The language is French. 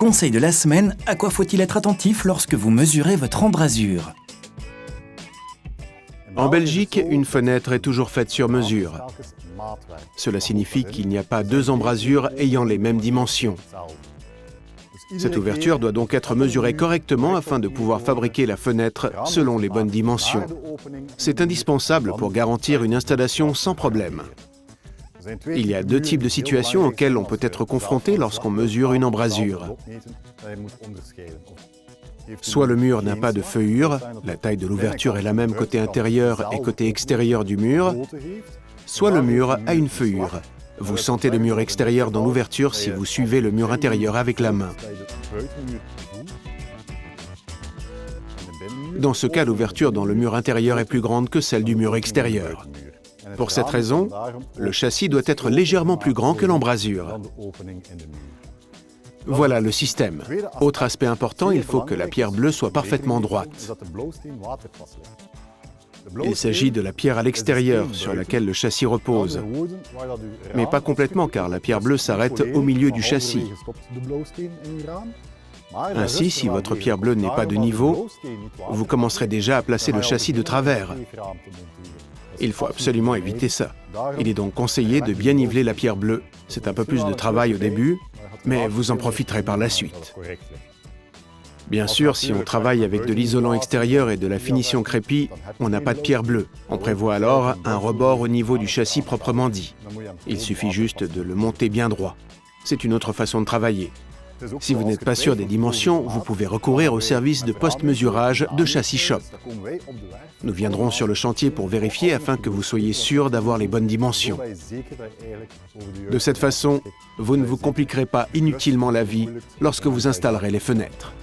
Conseil de la semaine, à quoi faut-il être attentif lorsque vous mesurez votre embrasure? En Belgique, une fenêtre est toujours faite sur mesure. Cela signifie qu'il n'y a pas deux embrasures ayant les mêmes dimensions. Cette ouverture doit donc être mesurée correctement afin de pouvoir fabriquer la fenêtre selon les bonnes dimensions. C'est indispensable pour garantir une installation sans problème. Il y a deux types de situations auxquelles on peut être confronté lorsqu'on mesure une embrasure. Soit le mur n'a pas de feuillure, la taille de l'ouverture est la même côté intérieur et côté extérieur du mur, soit le mur a une feuillure. Vous sentez le mur extérieur dans l'ouverture si vous suivez le mur intérieur avec la main. Dans ce cas, l'ouverture dans le mur intérieur est plus grande que celle du mur extérieur. Pour cette raison, le châssis doit être légèrement plus grand que l'embrasure. Voilà le système. Autre aspect important, il faut que la pierre bleue soit parfaitement droite. Il s'agit de la pierre à l'extérieur sur laquelle le châssis repose. Mais pas complètement, car la pierre bleue s'arrête au milieu du châssis. Ainsi, si votre pierre bleue n'est pas de niveau, vous commencerez déjà à placer le châssis de travers. Il faut absolument éviter ça. Il est donc conseillé de bien niveler la pierre bleue. C'est un peu plus de travail au début, mais vous en profiterez par la suite. Bien sûr, si on travaille avec de l'isolant extérieur et de la finition crépie, on n'a pas de pierre bleue. On prévoit alors un rebord au niveau du châssis proprement dit. Il suffit juste de le monter bien droit. C'est une autre façon de travailler. Si vous n'êtes pas sûr des dimensions, vous pouvez recourir au service de post-mesurage de Châssis Shop. Nous viendrons sur le chantier pour vérifier afin que vous soyez sûr d'avoir les bonnes dimensions. De cette façon, vous ne vous compliquerez pas inutilement la vie lorsque vous installerez les fenêtres.